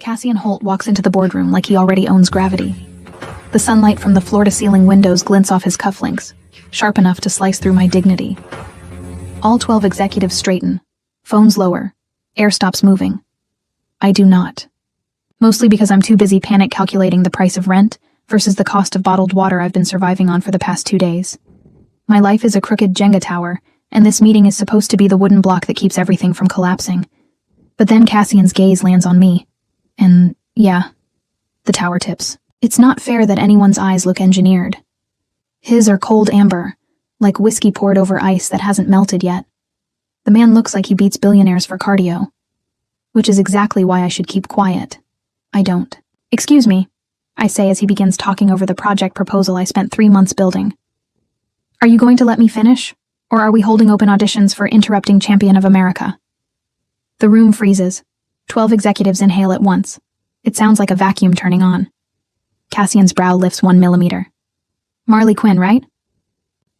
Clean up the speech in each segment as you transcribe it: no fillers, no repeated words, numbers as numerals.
Cassian Holt walks into the boardroom like he already owns gravity. The sunlight from the floor-to-ceiling windows glints off his cufflinks, sharp enough to slice through my dignity. All 12 executives straighten, phones lower, air stops moving. I do not. Mostly because I'm too busy panic calculating the price of rent versus the cost of bottled water I've been surviving on for the past 2 days. My life is a crooked Jenga tower, and this meeting is supposed to be the wooden block that keeps everything from collapsing. But then Cassian's gaze lands on me. And, yeah, the tower tips. It's not fair that anyone's eyes look engineered. His are cold amber, like whiskey poured over ice that hasn't melted yet. The man looks like he beats billionaires for cardio. Which is exactly why I should keep quiet. I don't. Excuse me, I say as he begins talking over the project proposal I spent 3 months building. Are you going to let me finish? Or are we holding open auditions for Interrupting Champion of America? The room freezes. 12 executives inhale at once. It sounds like a vacuum turning on. Cassian's brow lifts 1 millimeter. Marley Quinn, right?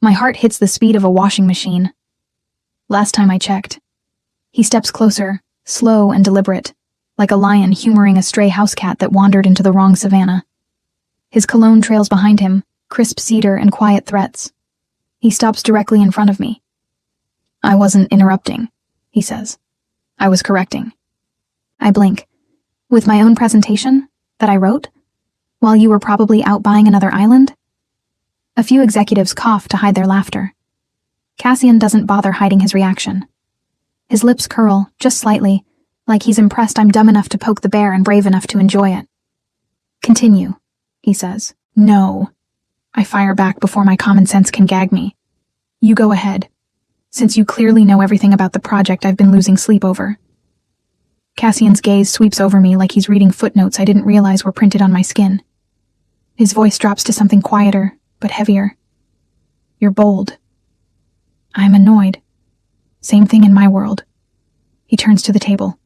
My heart hits the speed of a washing machine. Last time I checked. He steps closer, slow and deliberate, like a lion humoring a stray house cat that wandered into the wrong savanna. His cologne trails behind him, crisp cedar and quiet threats. He stops directly in front of me. I wasn't interrupting, he says. I was correcting. I blink. With my own presentation, that I wrote, while you were probably out buying another island? A few executives cough to hide their laughter. Cassian doesn't bother hiding his reaction. His lips curl, just slightly, like he's impressed I'm dumb enough to poke the bear and brave enough to enjoy it. Continue, he says. No. I fire back before my common sense can gag me. You go ahead, since you clearly know everything about the project I've been losing sleep over. Cassian's gaze sweeps over me like he's reading footnotes I didn't realize were printed on my skin. His voice drops to something quieter, but heavier. You're bold. I'm annoyed. Same thing in my world. He turns to the table.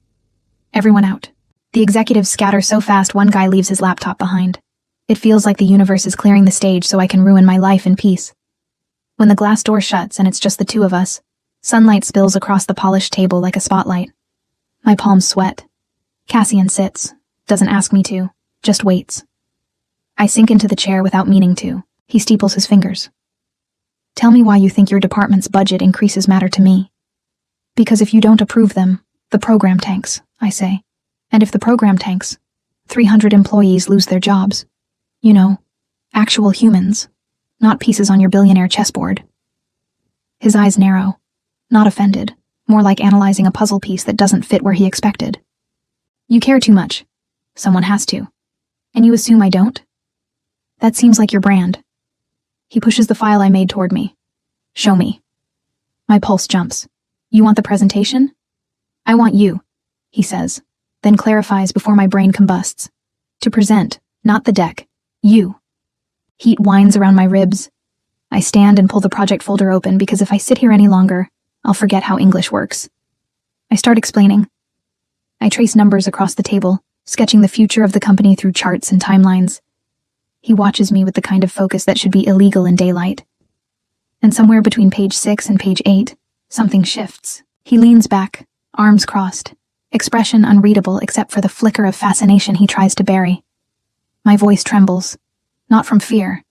Everyone out. The executives scatter so fast one guy leaves his laptop behind. It feels like the universe is clearing the stage so I can ruin my life in peace. When the glass door shuts and it's just the two of us, sunlight spills across the polished table like a spotlight. My palms sweat. Cassian sits, doesn't ask me to, just waits. I sink into the chair without meaning to. He steeples his fingers. Tell me why you think your department's budget increases matter to me. Because if you don't approve them, the program tanks, I say. And if the program tanks, 300 employees lose their jobs. You know, actual humans, not pieces on your billionaire chessboard. His eyes narrow, not offended, more like analyzing a puzzle piece that doesn't fit where he expected. You care too much. Someone has to. And you assume I don't? That seems like your brand. He pushes the file I made toward me. Show me. My pulse jumps. You want the presentation? I want you, he says, then clarifies before my brain combusts. To present, not the deck. You. Heat winds around my ribs. I stand and pull the project folder open because if I sit here any longer, I'll forget how English works. I start explaining. I trace numbers across the table, sketching the future of the company through charts and timelines. He watches me with the kind of focus that should be illegal in daylight. And somewhere between page 6 and page 8, something shifts. He leans back, arms crossed, expression unreadable except for the flicker of fascination he tries to bury. My voice trembles, not from fear,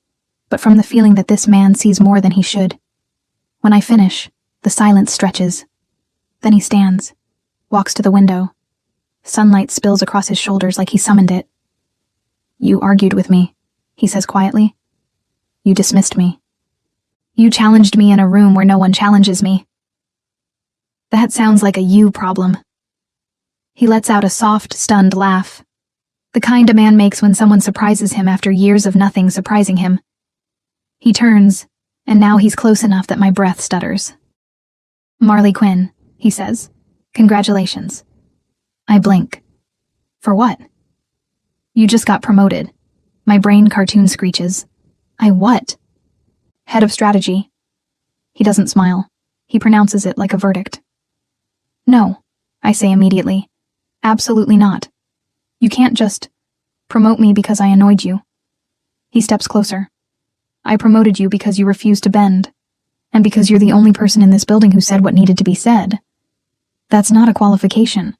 but from the feeling that this man sees more than he should. When I finish, the silence stretches. Then he stands, walks to the window. Sunlight spills across his shoulders like he summoned it. You argued with me, he says quietly. You dismissed me. You challenged me in a room where no one challenges me. That sounds like a you problem. He lets out a soft, stunned laugh. The kind a man makes when someone surprises him after years of nothing surprising him. He turns, and now he's close enough that my breath stutters. Marley Quinn, he says. Congratulations. I blink. For what? You just got promoted. My brain cartoon screeches. I what? Head of strategy. He doesn't smile. He pronounces it like a verdict. No, I say immediately. Absolutely not. You can't just promote me because I annoyed you. He steps closer. I promoted you because you refused to bend, and because you're the only person in this building who said what needed to be said. That's not a qualification.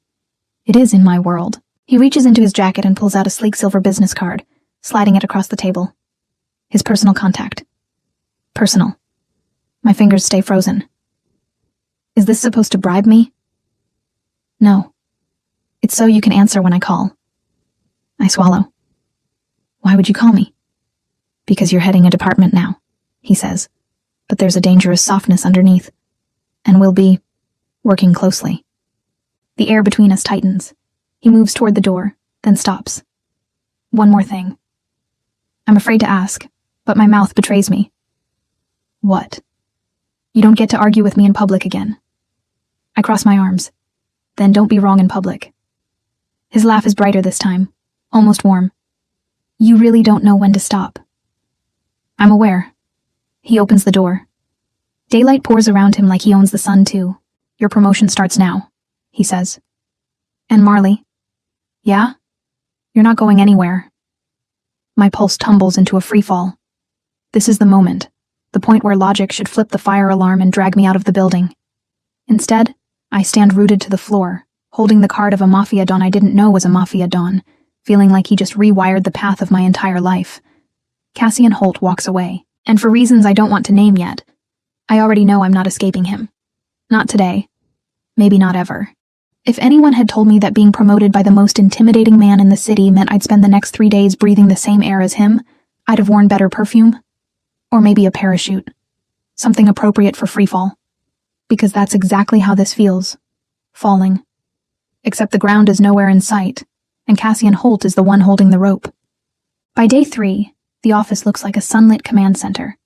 It is in my world. He reaches into his jacket and pulls out a sleek silver business card, sliding it across the table. His personal contact. Personal. My fingers stay frozen. Is this supposed to bribe me? No. It's so you can answer when I call. I swallow. Why would you call me? Because you're heading a department now, he says, but there's a dangerous softness underneath, and we'll be working closely. The air between us tightens. He moves toward the door, then stops. One more thing. I'm afraid to ask, but my mouth betrays me. What? You don't get to argue with me in public again. I cross my arms. Then don't be wrong in public. His laugh is brighter this time, almost warm. You really don't know when to stop. I'm aware. He opens the door. Daylight pours around him like he owns the sun too. Your promotion starts now, he says. And Marley? Yeah? You're not going anywhere. My pulse tumbles into a freefall. This is the moment, the point where logic should flip the fire alarm and drag me out of the building. Instead, I stand rooted to the floor, holding the card of a Mafia Don I didn't know was a Mafia Don, feeling like he just rewired the path of my entire life. Cassian Holt walks away, and for reasons I don't want to name yet, I already know I'm not escaping him. Not today. Maybe not ever. If anyone had told me that being promoted by the most intimidating man in the city meant I'd spend the next 3 days breathing the same air as him, I'd have worn better perfume. Or maybe a parachute. Something appropriate for freefall. Because that's exactly how this feels. Falling. Except the ground is nowhere in sight, and Cassian Holt is the one holding the rope. By day 3, the office looks like a sunlit command center.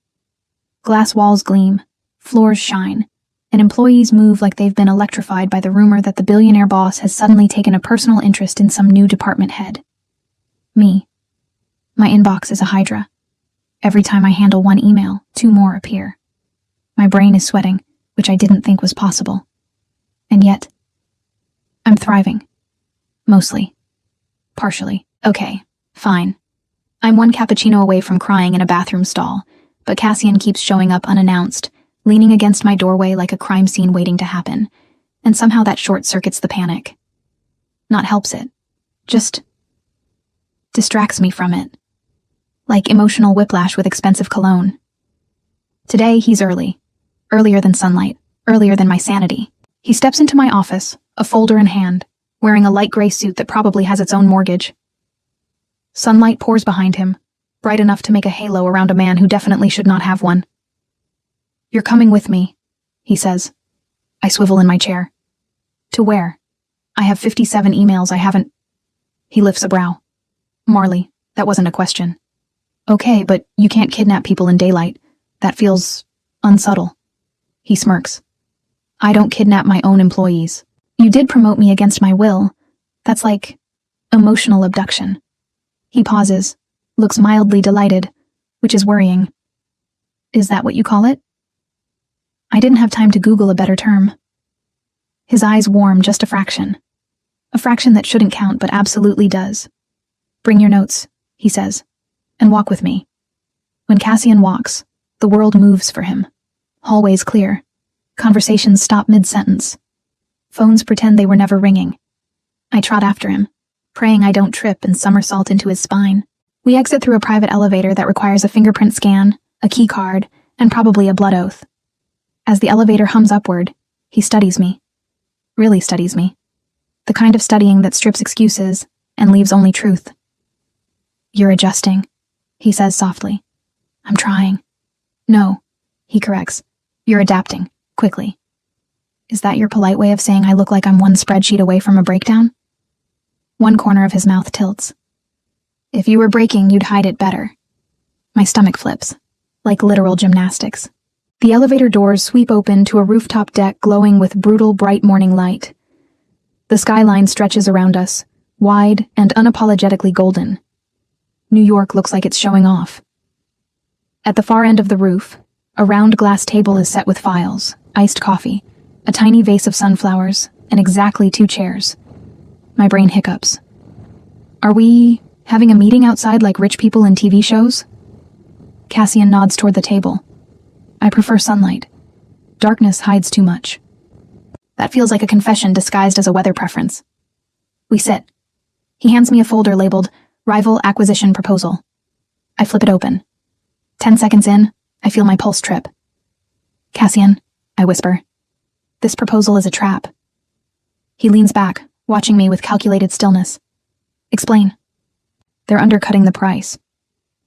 Glass walls gleam, floors shine, and employees move like they've been electrified by the rumor that the billionaire boss has suddenly taken a personal interest in some new department head. Me. My inbox is a hydra. Every time I handle one email, 2 more appear. My brain is sweating, which I didn't think was possible. And yet, I'm thriving. Mostly. Partially. Okay, fine. I'm 1 cappuccino away from crying in a bathroom stall, but Cassian keeps showing up unannounced, leaning against my doorway like a crime scene waiting to happen, and somehow that short-circuits the panic. Not helps it. Just distracts me from it. Like emotional whiplash with expensive cologne. Today, he's early. Earlier than sunlight. Earlier than my sanity. He steps into my office, a folder in hand, wearing a light gray suit that probably has its own mortgage. Sunlight pours behind him, bright enough to make a halo around a man who definitely should not have one. You're coming with me, he says. I swivel in my chair. To where? I have 57 emails I haven't... He lifts a brow. Marley, that wasn't a question. Okay, but you can't kidnap people in daylight. That feels unsubtle. He smirks. I don't kidnap my own employees. You did promote me against my will. That's like emotional abduction. He pauses, looks mildly delighted, which is worrying. Is that what you call it? I didn't have time to Google a better term. His eyes warm just a fraction. A fraction that shouldn't count but absolutely does. Bring your notes, he says, and walk with me. When Cassian walks, the world moves for him. Hallways clear. Conversations stop mid-sentence. Phones pretend they were never ringing. I trot after him, praying I don't trip and somersault into his spine. We exit through a private elevator that requires a fingerprint scan, a key card, and probably a blood oath. As the elevator hums upward, he studies me. Really studies me. The kind of studying that strips excuses and leaves only truth. You're adjusting, he says softly. I'm trying. No, he corrects. You're adapting, quickly. Is that your polite way of saying I look like I'm one spreadsheet away from a breakdown? One corner of his mouth tilts. If you were breaking, you'd hide it better. My stomach flips, like literal gymnastics. The elevator doors sweep open to a rooftop deck glowing with brutal, bright morning light. The skyline stretches around us, wide and unapologetically golden. New York looks like it's showing off. At the far end of the roof, a round glass table is set with files, iced coffee, a tiny vase of sunflowers, and exactly 2 chairs. My brain hiccups. Are we having a meeting outside like rich people in TV shows? Cassian nods toward the table. I prefer sunlight. Darkness hides too much. That feels like a confession disguised as a weather preference. We sit. He hands me a folder labeled Rival Acquisition Proposal. I flip it open. 10 seconds in, I feel my pulse trip. Cassian, I whisper. This proposal is a trap. He leans back, watching me with calculated stillness. Explain. They're undercutting the price.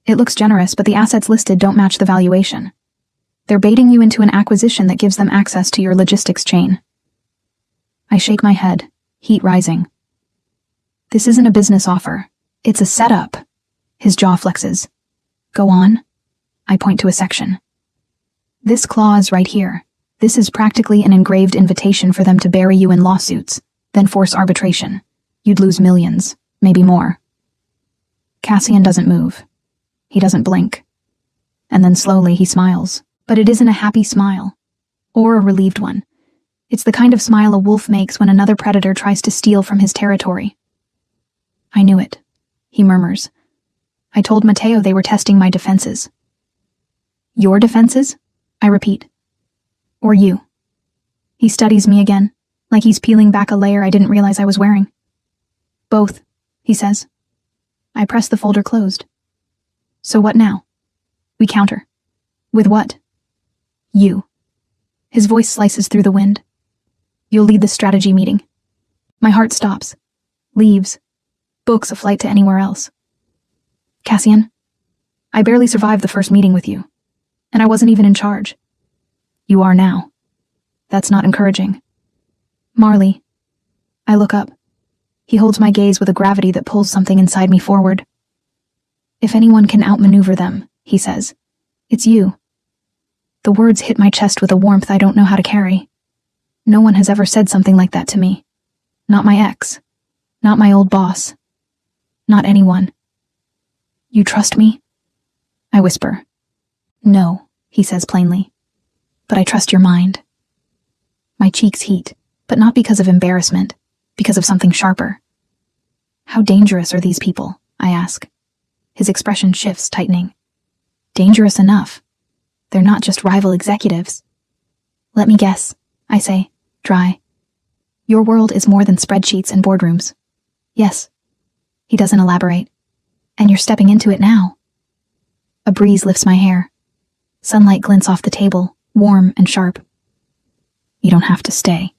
It looks generous, but the assets listed don't match the valuation. They're baiting you into an acquisition that gives them access to your logistics chain. I shake my head, heat rising. This isn't a business offer. It's a setup. His jaw flexes. Go on. I point to a section. This clause right here. This is practically an engraved invitation for them to bury you in lawsuits, then force arbitration. You'd lose millions, maybe more. Cassian doesn't move. He doesn't blink. And then slowly he smiles. But it isn't a happy smile. Or a relieved one. It's the kind of smile a wolf makes when another predator tries to steal from his territory. I knew it, he murmurs. I told Mateo they were testing my defenses. Your defenses? I repeat. Or you. He studies me again, like he's peeling back a layer I didn't realize I was wearing. Both, he says. I press the folder closed. So what now? We counter. With what? You. His voice slices through the wind. You'll lead the strategy meeting. My heart stops. Leaves. Books a flight to anywhere else. Cassian, I barely survived the first meeting with you. And I wasn't even in charge. You are now. That's not encouraging. Marley. I look up. He holds my gaze with a gravity that pulls something inside me forward. If anyone can outmaneuver them, he says, it's you. The words hit my chest with a warmth I don't know how to carry. No one has ever said something like that to me. Not my ex. Not my old boss. Not anyone. You trust me? I whisper. No, he says plainly. But I trust your mind. My cheeks heat, but not because of embarrassment, because of something sharper. How dangerous are these people? I ask. His expression shifts, tightening. Dangerous enough. They're not just rival executives. Let me guess, I say, dry. Your world is more than spreadsheets and boardrooms. Yes. He doesn't elaborate. And you're stepping into it now. A breeze lifts my hair. Sunlight glints off the table, warm and sharp. You don't have to stay,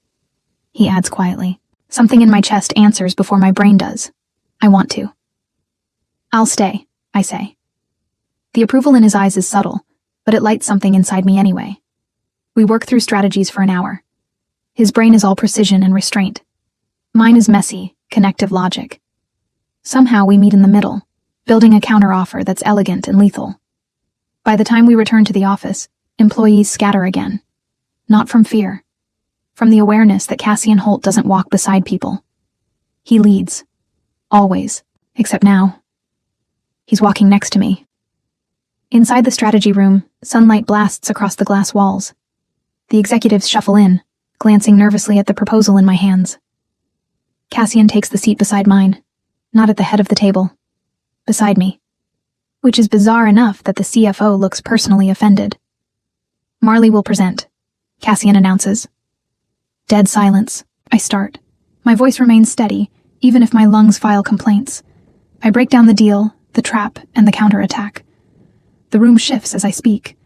he adds quietly. Something in my chest answers before my brain does. I want to. I'll stay, I say. The approval in his eyes is subtle, but it lights something inside me anyway. We work through strategies for an hour. His brain is all precision and restraint. Mine is messy, connective logic. Somehow we meet in the middle, building a counteroffer that's elegant and lethal. By the time we return to the office, employees scatter again. Not from fear. From the awareness that Cassian Holt doesn't walk beside people. He leads. Always. Except now. He's walking next to me. Inside the strategy room, sunlight blasts across the glass walls. The executives shuffle in, glancing nervously at the proposal in my hands. Cassian takes the seat beside mine, not at the head of the table. Beside me. Which is bizarre enough that the CFO looks personally offended. Marley will present, Cassian announces. Dead silence. I start. My voice remains steady, even if my lungs file complaints. I break down the deal, the trap, and the counterattack. The room shifts as I speak.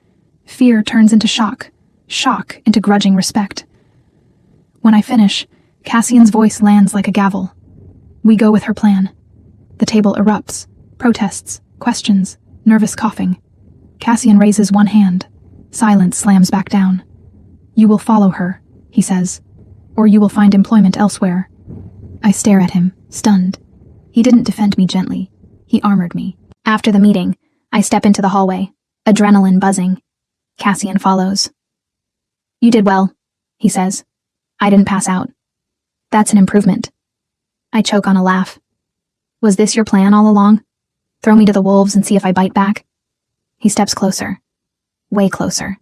Fear turns into shock, shock into grudging respect. When I finish, Cassian's voice lands like a gavel. We go with her plan. The table erupts, protests, questions, nervous coughing. Cassian raises one hand. Silence slams back down. You will follow her, he says, or you will find employment elsewhere. I stare at him, stunned. He didn't defend me gently. He armored me. After the meeting, I step into the hallway, adrenaline buzzing. Cassian follows. You did well, he says. I didn't pass out. That's an improvement. I choke on a laugh. Was this your plan all along? Throw me to the wolves and see if I bite back? He steps closer. Way closer.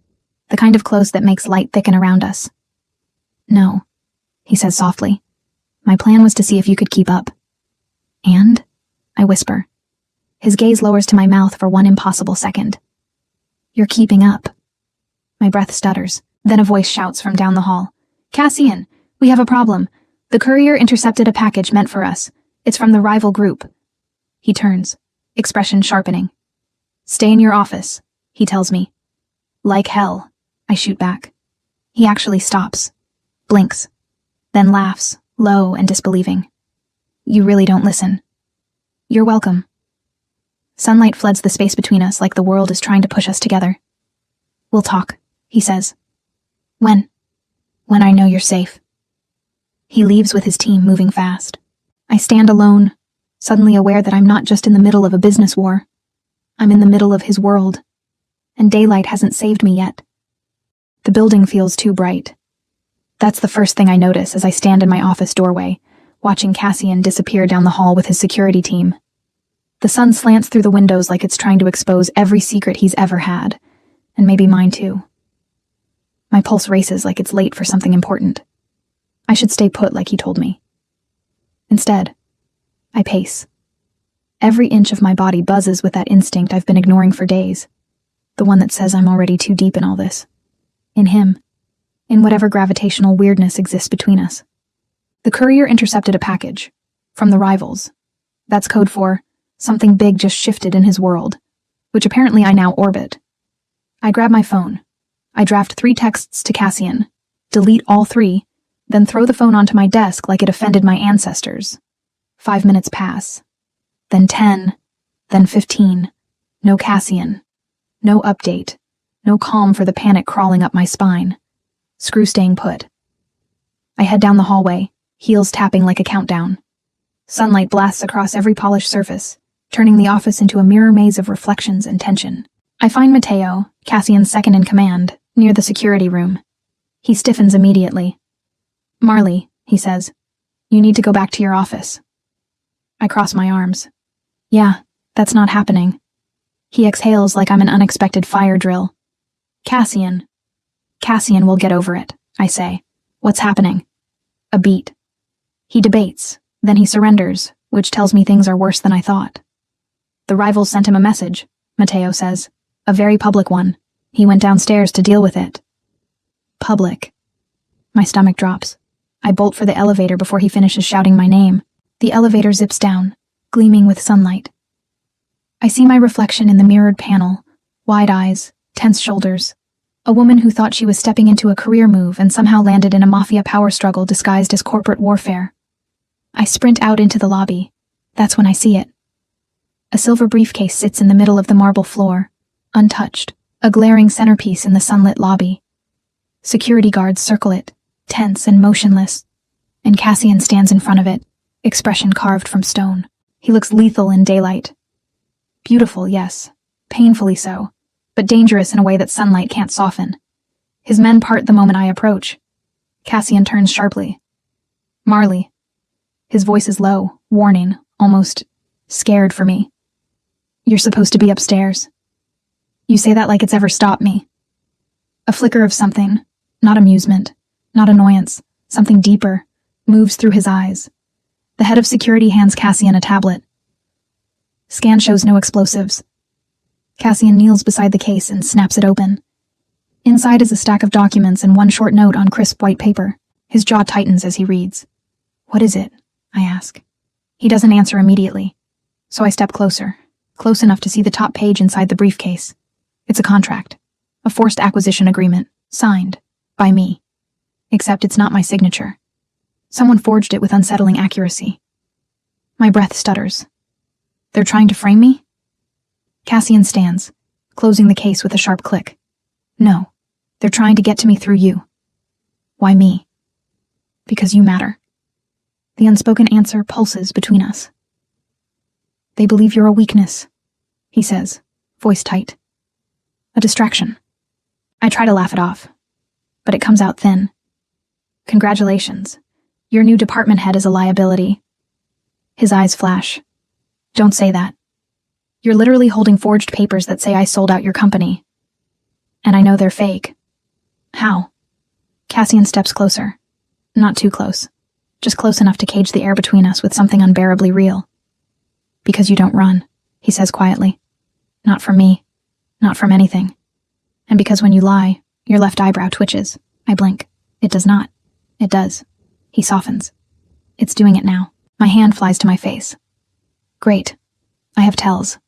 The kind of close that makes light thicken around us. No, he says softly. My plan was to see if you could keep up. And? I whisper. His gaze lowers to my mouth for one impossible second. You're keeping up. My breath stutters. Then a voice shouts from down the hall. Cassian, we have a problem. The courier intercepted a package meant for us. It's from the rival group. He turns, expression sharpening. Stay in your office, he tells me. Like hell, I shoot back. He actually stops, blinks, then laughs, low and disbelieving. You really don't listen. You're welcome. Sunlight floods the space between us like the world is trying to push us together. We'll talk, he says. When? When I know you're safe. He leaves with his team moving fast. I stand alone, suddenly aware that I'm not just in the middle of a business war. I'm in the middle of his world, and daylight hasn't saved me yet. The building feels too bright. That's the first thing I notice as I stand in my office doorway, watching Cassian disappear down the hall with his security team. The sun slants through the windows like it's trying to expose every secret he's ever had, and maybe mine too. My pulse races like it's late for something important. I should stay put like he told me. Instead, I pace. Every inch of my body buzzes with that instinct I've been ignoring for days, the one that says I'm already too deep in all this. In him. In whatever gravitational weirdness exists between us. The courier intercepted a package. From the rivals. That's code for something big just shifted in his world, which apparently I now orbit. I grab my phone. I draft 3 texts to Cassian, delete all 3, then throw the phone onto my desk like it offended my ancestors. 5 minutes pass. Then 10. Then 15. No Cassian. No update. No calm for the panic crawling up my spine. Screw staying put. I head down the hallway, heels tapping like a countdown. Sunlight blasts across every polished surface, turning the office into a mirror maze of reflections and tension. I find Mateo, Cassian's second in command, near the security room. He stiffens immediately. Marley, he says, you need to go back to your office. I cross my arms. Yeah, that's not happening. He exhales like I'm an unexpected fire drill. Cassian will get over it, I say. What's happening? A beat. He debates, then he surrenders, which tells me things are worse than I thought. The rivals sent him a message, Mateo says. A very public one. He went downstairs to deal with it. Public. My stomach drops. I bolt for the elevator before he finishes shouting my name. The elevator zips down, gleaming with sunlight. I see my reflection in the mirrored panel, wide eyes, tense shoulders. A woman who thought she was stepping into a career move and somehow landed in a Mafia power struggle disguised as corporate warfare. I sprint out into the lobby. That's when I see it. A silver briefcase sits in the middle of the marble floor, untouched, a glaring centerpiece in the sunlit lobby. Security guards circle it, tense and motionless, and Cassian stands in front of it, expression carved from stone. He looks lethal in daylight. Beautiful, yes, painfully so, but dangerous in a way that sunlight can't soften. His men part the moment I approach. Cassian turns sharply. Marley. His voice is low, warning, almost scared for me. You're supposed to be upstairs. You say that like it's ever stopped me. A flicker of something, not amusement, not annoyance, something deeper, moves through his eyes. The head of security hands Cassian a tablet. Scan shows no explosives. Cassian kneels beside the case and snaps it open. Inside is a stack of documents and one short note on crisp white paper. His jaw tightens as he reads. What is it? I ask. He doesn't answer immediately, so I step closer, close enough to see the top page inside the briefcase. It's a contract, a forced acquisition agreement, signed by me. Except it's not my signature. Someone forged it with unsettling accuracy. My breath stutters. They're trying to frame me? Cassian stands, closing the case with a sharp click. No, they're trying to get to me through you. Why me? Because you matter. The unspoken answer pulses between us. They believe you're a weakness, he says, voice tight. A distraction. I try to laugh it off, but it comes out thin. Congratulations. Your new department head is a liability. His eyes flash. Don't say that. You're literally holding forged papers that say I sold out your company. And I know they're fake. How? Cassian steps closer. Not too close. Just close enough to cage the air between us with something unbearably real. Because you don't run, he says quietly. Not from me. Not from anything. And because when you lie, your left eyebrow twitches. I blink. It does not. It does. He softens. It's doing it now. My hand flies to my face. Great. I have tells.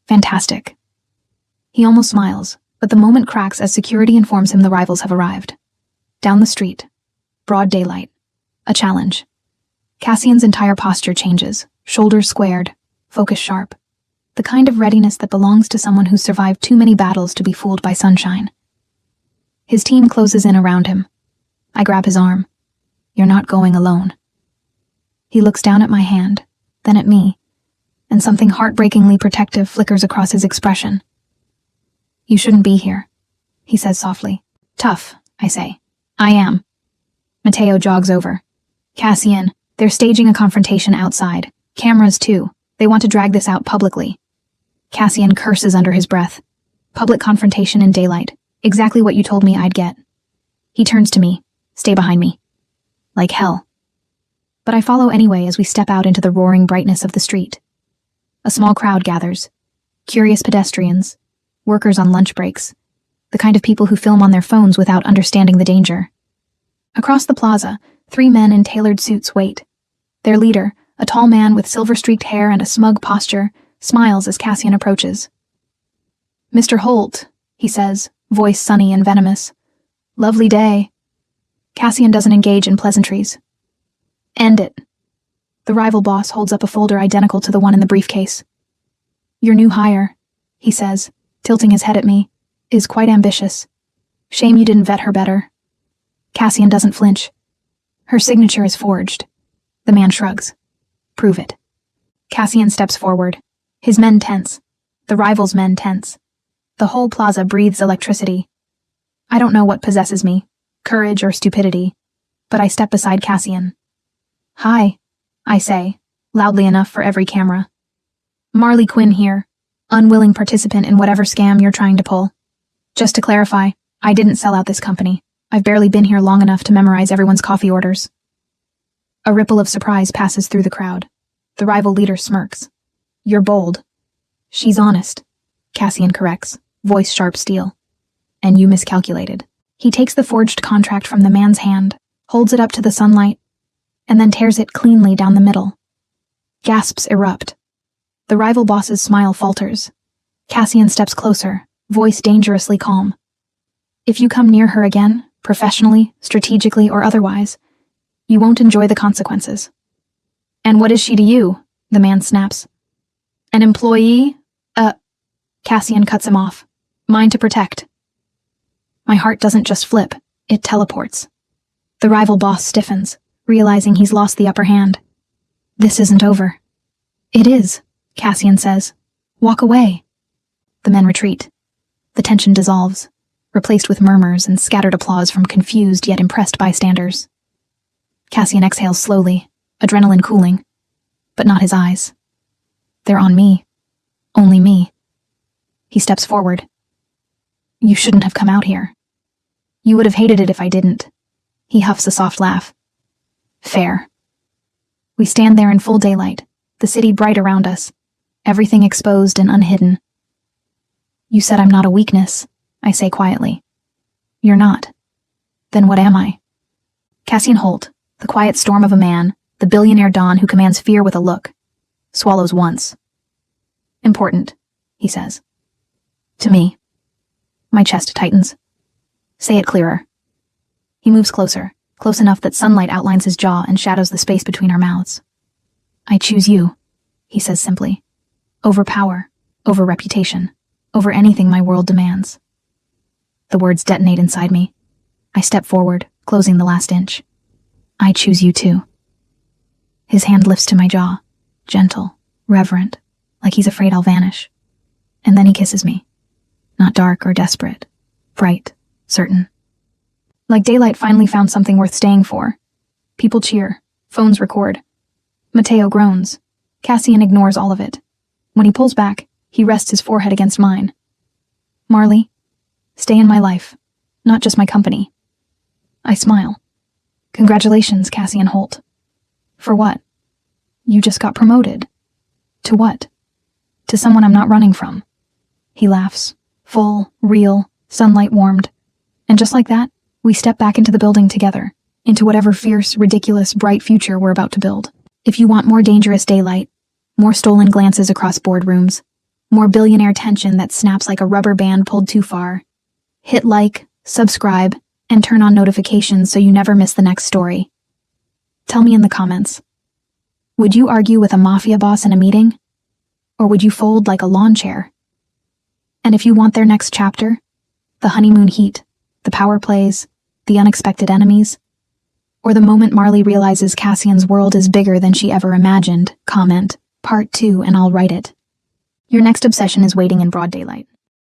Fantastic. He almost smiles, but the moment cracks as security informs him the rivals have arrived. Down the street. Broad daylight. A challenge. Cassian's entire posture changes, shoulders squared, focus sharp. The kind of readiness that belongs to someone who's survived too many battles to be fooled by sunshine. His team closes in around him. I grab his arm. You're not going alone. He looks down at my hand, then at me, and something heartbreakingly protective flickers across his expression. You shouldn't be here, he says softly. Tough, I say. I am. Mateo jogs over. Cassian, they're staging a confrontation outside. Cameras too. They want to drag this out publicly. Cassian curses under his breath. Public confrontation in daylight. Exactly what you told me I'd get. He turns to me. Stay behind me. Like hell. But I follow anyway as we step out into the roaring brightness of the street. A small crowd gathers. Curious pedestrians. Workers on lunch breaks. The kind of people who film on their phones without understanding the danger. Across the plaza, 3 men in tailored suits wait. Their leader, a tall man with silver-streaked hair and a smug posture, smiles as Cassian approaches. Mr. Holt, he says, voice sunny and venomous. Lovely day. Cassian doesn't engage in pleasantries. End it. The rival boss holds up a folder identical to the one in the briefcase. Your new hire, he says, tilting his head at me, is quite ambitious. Shame you didn't vet her better. Cassian doesn't flinch. Her signature is forged. The man shrugs. Prove it. Cassian steps forward. His men tense. The rival's men tense. The whole plaza breathes electricity. I don't know what possesses me, courage or stupidity, but I step beside Cassian. Hi, I say, loudly enough for every camera. Marley Quinn here, unwilling participant in whatever scam you're trying to pull. Just to clarify, I didn't sell out this company. I've barely been here long enough to memorize everyone's coffee orders. A ripple of surprise passes through the crowd. The rival leader smirks. You're bold. She's honest, Cassian corrects, voice sharp steel. And you miscalculated. He takes the forged contract from the man's hand, holds it up to the sunlight, and then tears it cleanly down the middle. Gasps erupt. The rival boss's smile falters. Cassian steps closer, voice dangerously calm. If you come near her again, professionally, strategically, or otherwise, you won't enjoy the consequences. And what is she to you? The man snaps. An employee? Cassian cuts him off. Mine to protect. My heart doesn't just flip, it teleports. The rival boss stiffens, realizing he's lost the upper hand. This isn't over. It is, Cassian says. Walk away. The men retreat. The tension dissolves, replaced with murmurs and scattered applause from confused yet impressed bystanders. Cassian exhales slowly, adrenaline cooling, but not his eyes. They're on me. Only me. He steps forward. You shouldn't have come out here. You would have hated it if I didn't. He huffs a soft laugh. Fair. We stand there in full daylight, the city bright around us, everything exposed and unhidden. You said I'm not a weakness, I say quietly. You're not. Then what am I? Cassian Holt, the quiet storm of a man, the billionaire Don who commands fear with a look, swallows once. Important, he says. To me. My chest tightens. Say it clearer. He moves closer, close enough that sunlight outlines his jaw and shadows the space between our mouths. I choose you, he says simply. Over power, over reputation, over anything my world demands. The words detonate inside me. I step forward, closing the last inch. I choose you too. His hand lifts to my jaw, gentle, reverent, like he's afraid I'll vanish. And then he kisses me. Not dark or desperate, bright, certain. Like daylight finally found something worth staying for. People cheer, phones record. Mateo groans. Cassian ignores all of it. When he pulls back, he rests his forehead against mine. Marley, stay in my life, not just my company. I smile. Congratulations, Cassian Holt. For what? You just got promoted. To what? To someone I'm not running from. He laughs, full, real, sunlight warmed. And just like that, we step back into the building together, into whatever fierce, ridiculous, bright future we're about to build. If you want more dangerous daylight, more stolen glances across boardrooms, more billionaire tension that snaps like a rubber band pulled too far, hit like, subscribe, and turn on notifications so you never miss the next story. Tell me in the comments. Would you argue with a mafia boss in a meeting? Or would you fold like a lawn chair? And if you want their next chapter, the honeymoon heat, the power plays, the unexpected enemies, or the moment Marley realizes Cassian's world is bigger than she ever imagined, comment, part 2 and I'll write it. Your next obsession is waiting in broad daylight.